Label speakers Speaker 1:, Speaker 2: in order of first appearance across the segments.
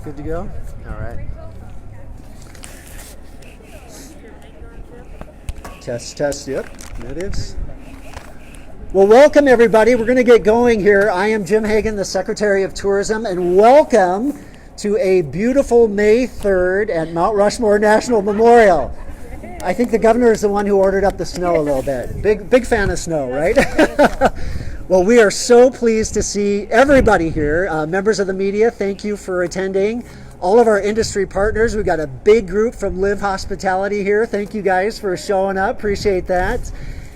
Speaker 1: Good to go? All right. Test, yep, that is. Well, welcome everybody. We're going to get going here. I am Jim Hagan, the Secretary of Tourism, and welcome to a beautiful May 3rd at Mount Rushmore National Memorial. I think the governor is the one who ordered up the snow a little bit. Big fan of snow, right? Well, we are so pleased to see everybody here. Members of the media, thank you for attending. All of our industry partners, we've got a big group from Live Hospitality here. Thank you guys for showing up. Appreciate that.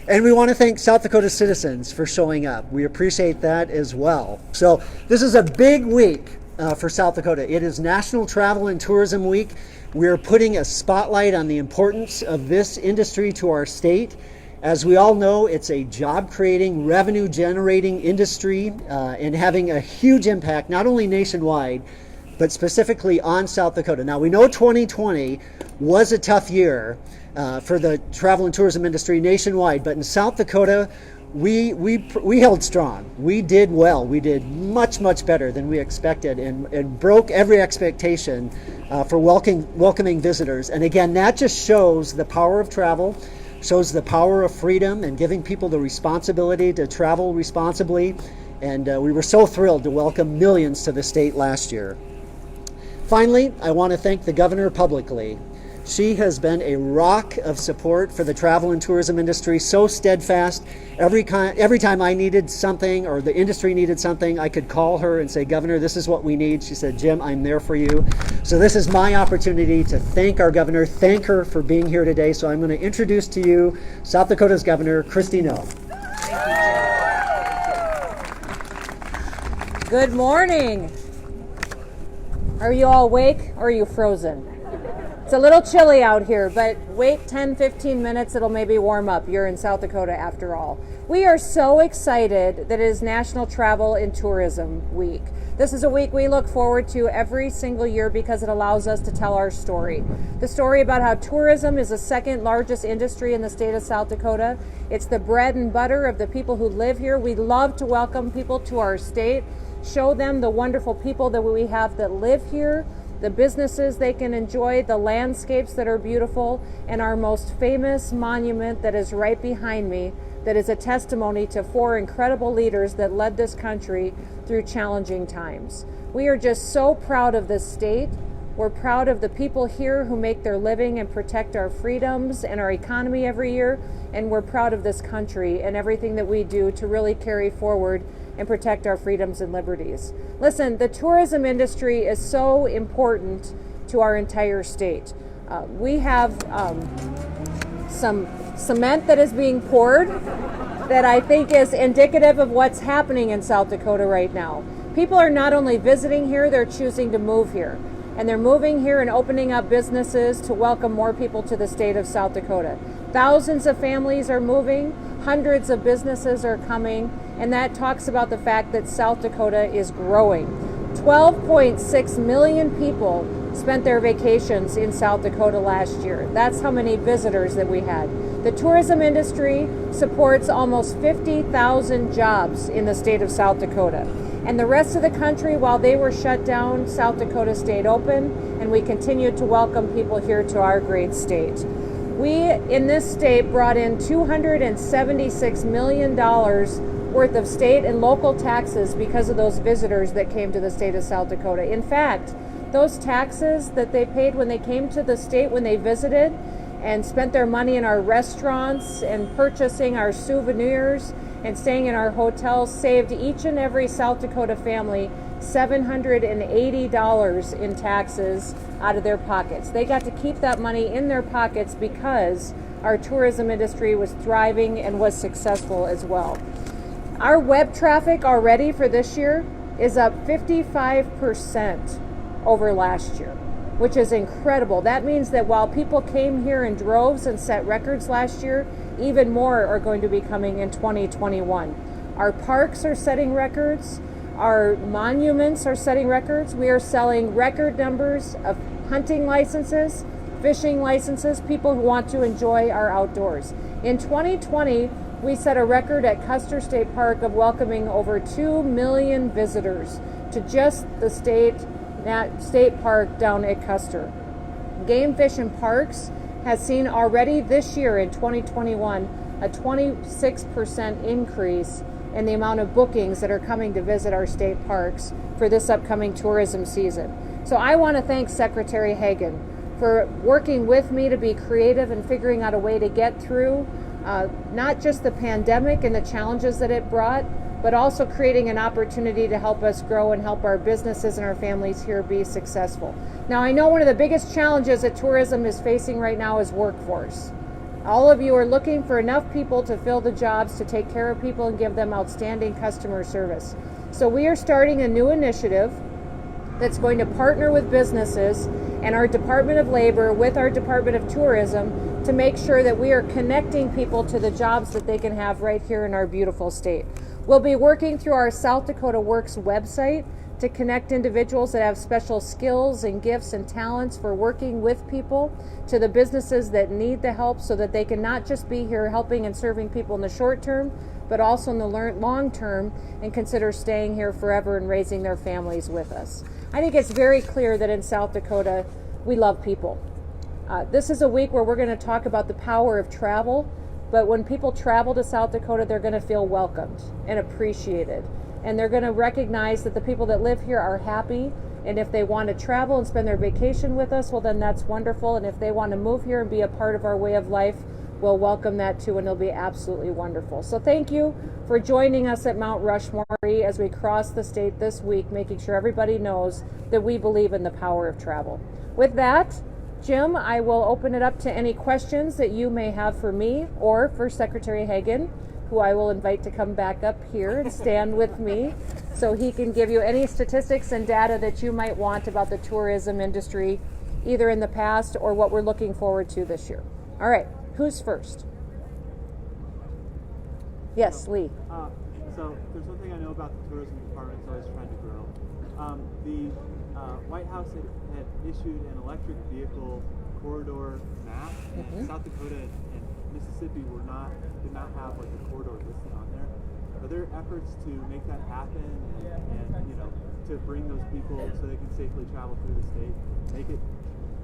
Speaker 1: And we want to thank South Dakota citizens for showing up. We appreciate that as well. So this is a big week for South Dakota. It is National Travel and Tourism Week. We're putting a spotlight on the importance of this industry to our state. As we all know, it's a job-creating, revenue-generating industry and having a huge impact, not only nationwide, but specifically on South Dakota. Now, we know 2020 was a tough year for the travel and tourism industry nationwide, but in South Dakota, we held strong. We did well. We did much better than we expected and broke every expectation for welcoming visitors. And again, that just shows the power of travel, shows the power of freedom and giving people the responsibility to travel responsibly. And we were so thrilled to welcome millions to the state last year. Finally, I want to thank the governor publicly. She has been a rock of support for the travel and tourism industry, so steadfast. Every time I needed something or the industry needed something, I could call her and say, Governor, this is what we need. She said, Jim, I'm there for you. So this is my opportunity to thank our governor, thank her for being here today. So I'm going to introduce to you South Dakota's Governor, Kristi Noem.
Speaker 2: Good morning. Are you all awake or are you frozen? It's a little chilly out here, but wait 10-15 minutes, it'll maybe warm up. You're in South Dakota after all. We are so excited that it is National Travel and Tourism Week. This is a week we look forward to every single year because it allows us to tell our story. The story about how tourism is the second largest industry in the state of South Dakota. It's the bread and butter of the people who live here. We love to welcome people to our state, show them the wonderful people that we have that live here, the businesses they can enjoy, the landscapes that are beautiful, and our most famous monument that is right behind me that is a testimony to 4 incredible leaders that led this country through challenging times. We are just so proud of this state. We're proud of the people here who make their living and protect our freedoms and our economy every year, and we're proud of this country and everything that we do to really carry forward and protect our freedoms and liberties. Listen, the tourism industry is so important to our entire state. We have some cement that is being poured that I think is indicative of what's happening in South Dakota right now. People are not only visiting here, they're choosing to move here. And they're moving here and opening up businesses to welcome more people to the state of South Dakota. Thousands of families are moving, hundreds of businesses are coming, and that talks about the fact that South Dakota is growing. 12.6 million people spent their vacations in South Dakota last year. That's how many visitors that we had. The tourism industry supports almost 50,000 jobs in the state of South Dakota. And the rest of the country, while they were shut down, South Dakota stayed open, and we continued to welcome people here to our great state. We, in this state, brought in $276 million worth of state and local taxes because of those visitors that came to the state of South Dakota. In fact, those taxes that they paid when they came to the state, when they visited and spent their money in our restaurants and purchasing our souvenirs and staying in our hotels, saved each and every South Dakota family $780 in taxes out of their pockets. They got to keep that money in their pockets because our tourism industry was thriving and was successful as well. Our web traffic already for this year is up 55% over last year, which is incredible. That means that while people came here in droves and set records last year, even more are going to be coming in 2021. Our parks are setting records. Our monuments are setting records. We are selling record numbers of hunting licenses, fishing licenses, people who want to enjoy our outdoors. In 2020, we set a record at Custer State Park of welcoming over 2 million visitors to just the state that state park down at Custer. Game Fish and Parks has seen already this year in 2021 a 26% increase in the amount of bookings that are coming to visit our state parks for this upcoming tourism season. So I want to thank Secretary Hagan for working with me to be creative and figuring out a way to get through not just the pandemic and the challenges that it brought, but also creating an opportunity to help us grow and help our businesses and our families here be successful. Now, I know one of the biggest challenges that tourism is facing right now is workforce. All of you are looking for enough people to fill the jobs, to take care of people and give them outstanding customer service. So we are starting a new initiative that's going to partner with businesses and our Department of Labor with our Department of Tourism to make sure that we are connecting people to the jobs that they can have right here in our beautiful state. We'll be working through our South Dakota Works website to connect individuals that have special skills and gifts and talents for working with people to the businesses that need the help, so that they can not just be here helping and serving people in the short term, but also in the long term, and consider staying here forever and raising their families with us. I think it's very clear that in South Dakota, we love people. This is a week where we're going to talk about the power of travel, but when people travel to South Dakota, they're going to feel welcomed and appreciated. And they're going to recognize that the people that live here are happy. And if they want to travel and spend their vacation with us, well, then that's wonderful. And if they want to move here and be a part of our way of life, we'll welcome that too, and it'll be absolutely wonderful. So thank you for joining us at Mount Rushmore as we cross the state this week, making sure everybody knows that we believe in the power of travel. With that, Jim, I will open it up to any questions that you may have for me or for Secretary Hagan, who I will invite to come back up here and stand with me so he can give you any statistics and data that you might want about the tourism industry, either in the past or what we're looking forward to this year. All right, who's first? Yes, Lee.
Speaker 3: So there's one thing I know about the tourism department is always trying to grow. The White House had issued an electric vehicle corridor map, and South Dakota and Mississippi did not have like a corridor listed on there. Are there efforts to make that happen and to bring those people so they can safely travel through the state, make it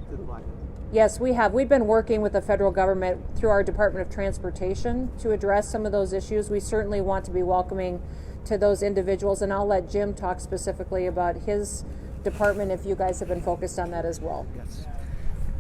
Speaker 3: to the Black Hills?
Speaker 2: Yes, we have. We've been working with the federal government through our Department of Transportation to address some of those issues. We certainly want to be welcoming to those individuals, and I'll let Jim talk specifically about his department if you guys have been focused on that as well.
Speaker 1: Yes.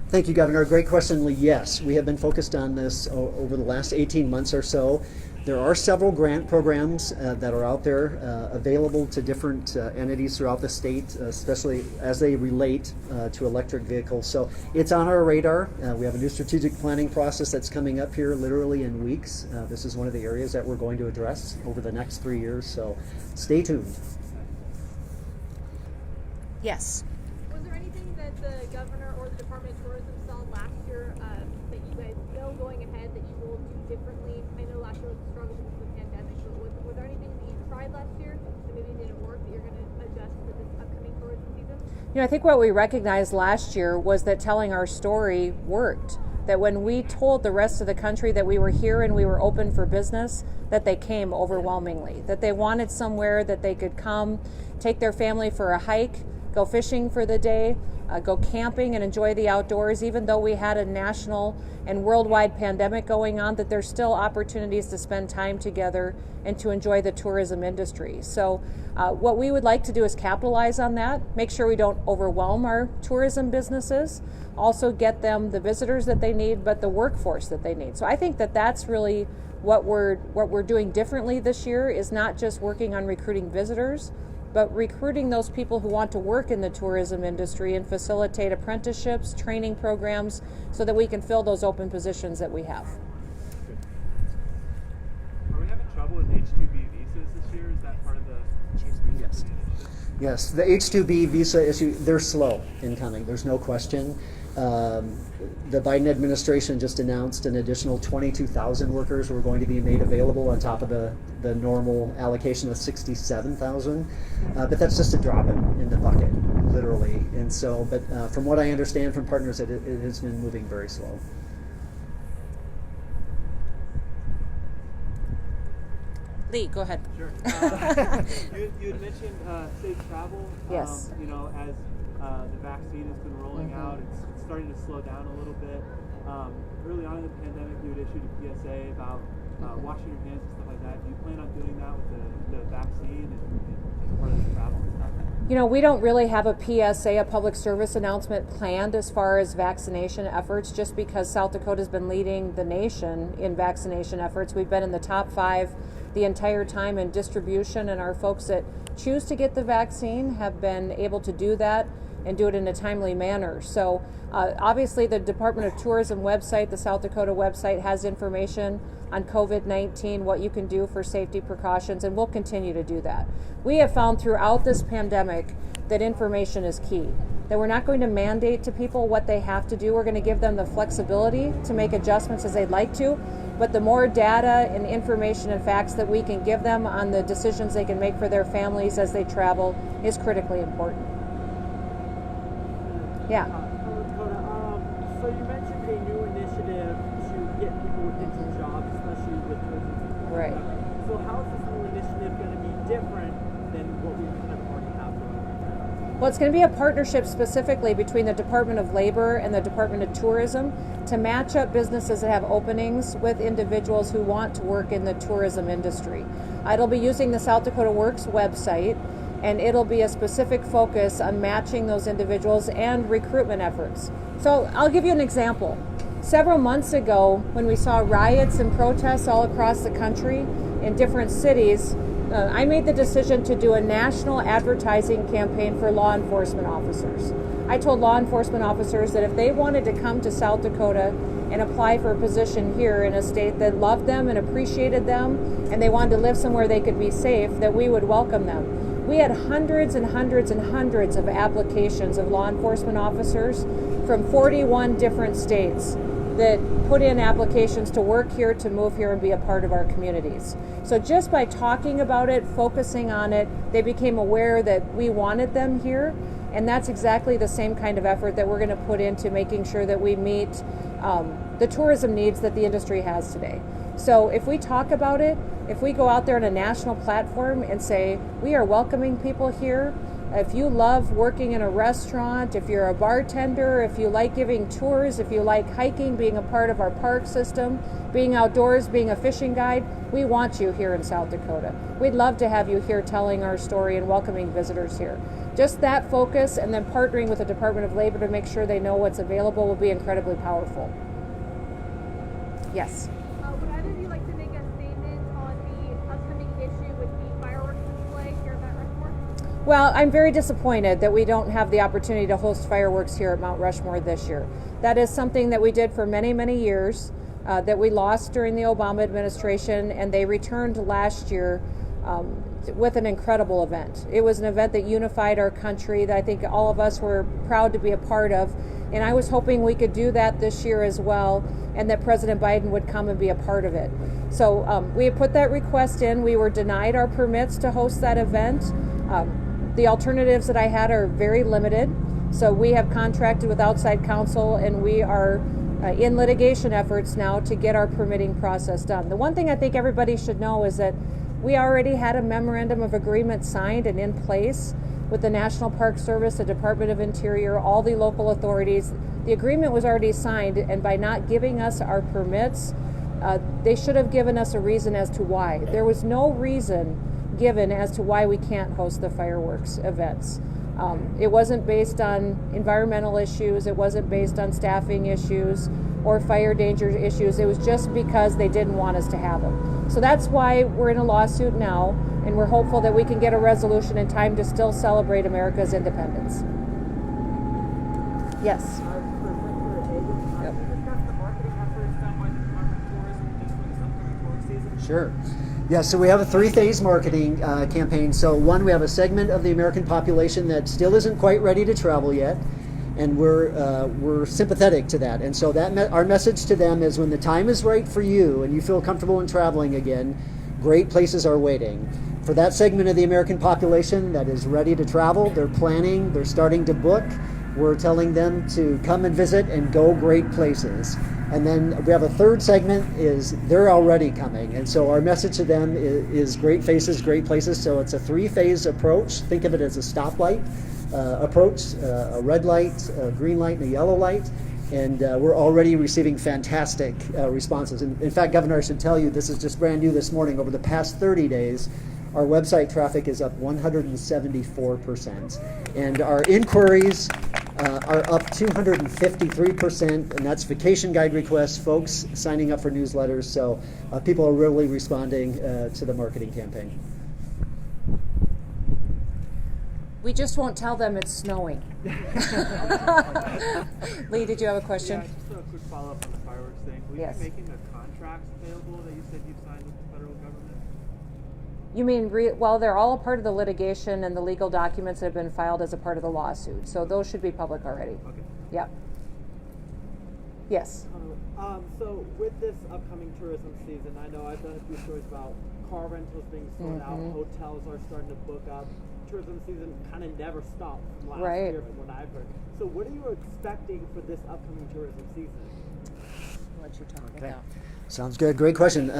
Speaker 1: Thank you, Governor. Great question, Lee. Yes, we have been focused on this over the last 18 months or so. There are several grant programs that are out there available to different entities throughout the state, especially as they relate to electric vehicles. So it's on our radar. We have a new strategic planning process that's coming up here literally in weeks. This is one of the areas that we're going to address over the next 3 years. So stay tuned.
Speaker 2: Yes.
Speaker 4: Was there anything that the governor or the Department of Tourism saw last year that you guys know going ahead that you will do differently? I know last year was a struggle because of the pandemic, but was there anything that you tried last year that maybe didn't work that you're going to adjust for this upcoming tourism season?
Speaker 2: I think what we recognized last year was that telling our story worked. That when we told the rest of the country that we were here and we were open for business, that they came overwhelmingly. That they wanted somewhere that they could come, take their family for a hike, go fishing for the day, go camping and enjoy the outdoors. Even though we had a national and worldwide pandemic going on, that there's still opportunities to spend time together and to enjoy the tourism industry. So what we would like to do is capitalize on that, make sure we don't overwhelm our tourism businesses, also get them the visitors that they need, but the workforce that they need. So I think that that's really what we're doing differently this year, is not just working on recruiting visitors, but recruiting those people who want to work in the tourism industry and facilitate apprenticeships, training programs, so that we can fill those open positions that we have.
Speaker 3: Are we having trouble with H-2B visas this year? Is that part of the
Speaker 1: Yes. Yes, the H-2B visa issue, they're slow in coming, there's no question. The Biden administration just announced an additional 22,000 workers who are going to be made available on top of the normal allocation of 67,000. But that's just a drop in the bucket, literally. And so, but from what I understand from partners, it has been moving very slow.
Speaker 2: Lee, go ahead.
Speaker 3: Sure. You had mentioned safe travel.
Speaker 2: Yes.
Speaker 3: As the vaccine has been rolling out, it's starting to slow down a little bit. Early on in the pandemic, you had issued a PSA about washing your hands and stuff like that. Do you plan on doing that with the vaccine and part of the travel and stuff?
Speaker 2: We don't really have a PSA, a public service announcement planned as far as vaccination efforts, just because South Dakota has been leading the nation in vaccination efforts. We've been in the top 5 the entire time in distribution, and our folks that choose to get the vaccine have been able to do that and do it in a timely manner. So obviously the Department of Tourism website, the South Dakota website, has information on COVID-19, what you can do for safety precautions, and we'll continue to do that. We have found throughout this pandemic that information is key, that we're not going to mandate to people what they have to do. We're going to give them the flexibility to make adjustments as they'd like to, but the more data and information and facts that we can give them on the decisions they can make for their families as they travel is critically important. Yeah.
Speaker 5: So you mentioned a new initiative to get people into jobs, especially with tourism.
Speaker 2: Right.
Speaker 5: So how is this new initiative going to be different than what we kind of already have going on?
Speaker 2: Well, it's going to be a partnership specifically between the Department of Labor and the Department of Tourism to match up businesses that have openings with individuals who want to work in the tourism industry. It'll be using the South Dakota Works website, and it'll be a specific focus on matching those individuals and recruitment efforts. So I'll give you an example. Several months ago, when we saw riots and protests all across the country in different cities, I made the decision to do a national advertising campaign for law enforcement officers. I told law enforcement officers that if they wanted to come to South Dakota and apply for a position here in a state that loved them and appreciated them, and they wanted to live somewhere they could be safe, that we would welcome them. We had hundreds and hundreds and hundreds of applications of law enforcement officers from 41 different states that put in applications to work here, to move here, and be a part of our communities. So just by talking about it, focusing on it, they became aware that we wanted them here, and that's exactly the same kind of effort that we're going to put into making sure that we meet the tourism needs that the industry has today. So if we talk about it, if we go out there on a national platform and say, we are welcoming people here, if you love working in a restaurant, if you're a bartender, if you like giving tours, if you like hiking, being a part of our park system, being outdoors, being a fishing guide, we want you here in South Dakota. We'd love to have you here telling our story and welcoming visitors here. Just that focus, and then partnering with the Department of Labor to make sure they know what's available, will be incredibly powerful. Yes.
Speaker 4: Would either of you like to make a statement on the upcoming issue with the fireworks display here at Mount Rushmore?
Speaker 2: Well, I'm very disappointed that we don't have the opportunity to host fireworks here at Mount Rushmore this year. That is something that we did for many, many years, that we lost during the Obama administration, and they returned last year with an incredible event. It was an event that unified our country, that I think all of us were proud to be a part of, and I was hoping we could do that this year as well, and that President Biden would come and be a part of it. So we had put that request in. We were denied our permits to host that event. The alternatives that I had are very limited, so we have contracted with outside counsel, and we are in litigation efforts now to get our permitting process done. The one thing I think everybody should know is that we already had a memorandum of agreement signed and in place with the National Park Service, the Department of Interior, all the local authorities. The agreement was already signed, and by not giving us our permits, they should have given us a reason as to why. There was no reason given as to why we can't host the fireworks events. It wasn't based on environmental issues, it wasn't based on staffing issues or fire danger issues. It was just because they didn't want us to have them. So that's why we're in a lawsuit now, and we're hopeful that we can get a resolution in time to still celebrate America's independence. Yes.
Speaker 1: Sure. Yeah, so we have a three-phase marketing campaign. So one, we have a segment of the American population that still isn't quite ready to travel yet, and we're sympathetic to that. And so that our message to them is, when the time is right for you and you feel comfortable in traveling again, great places are waiting. For that segment of the American population that is ready to travel, they're planning, they're starting to book, we're telling them to come and visit and go great places. And then we have a third segment is they're already coming. And so our message to them is great faces, great places. So it's a 3-phase approach. Think of it as a stoplight approach, a red light, a green light, and a yellow light. And we're already receiving fantastic responses. In fact, Governor, I should tell you, this is just brand new this morning. Over the past 30 days, our website traffic is up 174%. And our inquiries are up 253%, and that's vacation guide requests, folks signing up for newsletters. So people are really responding to the marketing campaign.
Speaker 2: We just won't tell them it's snowing. Lee, did you have a question?
Speaker 3: Yeah, just a quick follow-up on the fireworks thing. Will you
Speaker 2: Yes.
Speaker 3: be making a contract available that you said you've signed with the federal government?
Speaker 2: You mean, well, they're all a part of the litigation and the legal documents that have been filed as a part of the lawsuit. So those should be public already.
Speaker 3: Okay.
Speaker 2: Yep. Yes.
Speaker 5: So with this upcoming tourism season, I know I've done a few stories about car rentals being sold out, hotels are starting to book up. Tourism season kind of never stopped from last
Speaker 2: Right.
Speaker 5: year from what I've heard. So what are you expecting for this upcoming tourism season?
Speaker 2: I'll let you talk
Speaker 1: Okay.
Speaker 2: about.
Speaker 1: Sounds good. Great question.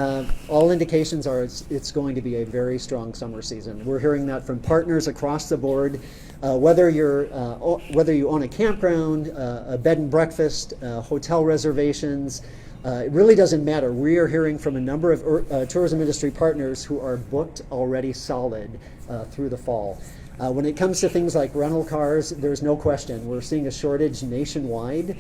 Speaker 1: All indications are it's going to be a very strong summer season. We're hearing that from partners across the board. Whether you own a campground, a bed and breakfast, hotel reservations, it really doesn't matter. We are hearing from a number of tourism industry partners who are booked already solid through the fall. When it comes to things like rental cars, there's no question. We're seeing a shortage nationwide.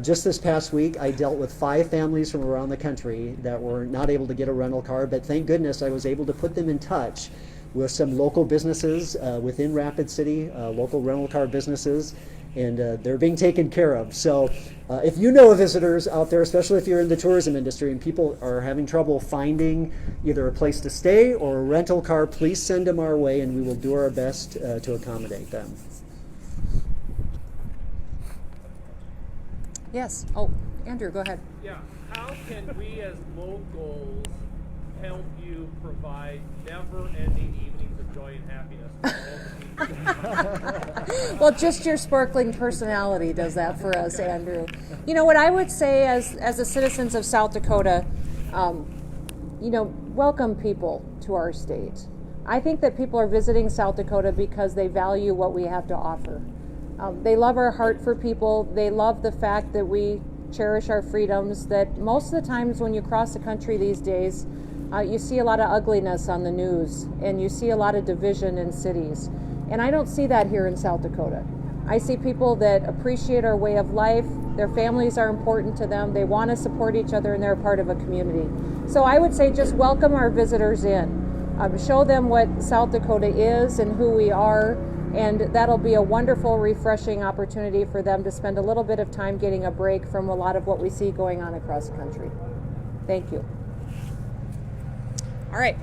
Speaker 1: Just this past week, I dealt with 5 families from around the country that were not able to get a rental car, but thank goodness I was able to put them in touch with some local businesses within Rapid City, local rental car businesses, and they're being taken care of. So if you know of visitors out there, especially if you're in the tourism industry and people are having trouble finding either a place to stay or a rental car, please send them our way and we will do our best to accommodate them.
Speaker 2: Yes. Oh, Andrew, go ahead.
Speaker 6: Yeah, how can we as locals help you provide never-ending evenings of joy and happiness for all the people?
Speaker 2: Well, just your sparkling personality does that for us, Andrew. You know what I would say as the citizens of South Dakota, welcome people to our state. I think that people are visiting South Dakota because they value what we have to offer. They love our heart for people. They love the fact that we cherish our freedoms, that most of the times when you cross the country these days, you see a lot of ugliness on the news and you see a lot of division in cities. And I don't see that here in South Dakota. I see people that appreciate our way of life. Their families are important to them. They want to support each other and they're a part of a community. So I would say just welcome our visitors in. Show them what South Dakota is and who we are. And that'll be a wonderful, refreshing opportunity for them to spend a little bit of time getting a break from a lot of what we see going on across the country. Thank you. All right.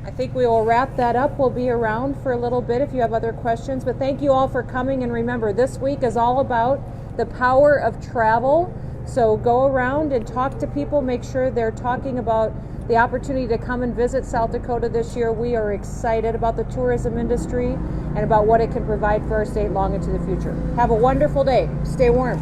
Speaker 2: I think we will wrap that up. We'll be around for a little bit if you have other questions. But thank you all for coming. And remember, this week is all about the power of travel. So go around and talk to people. Make sure they're talking about the opportunity to come and visit South Dakota this year. We are excited about the tourism industry and about what it can provide for our state long into the future. Have a wonderful day. Stay warm.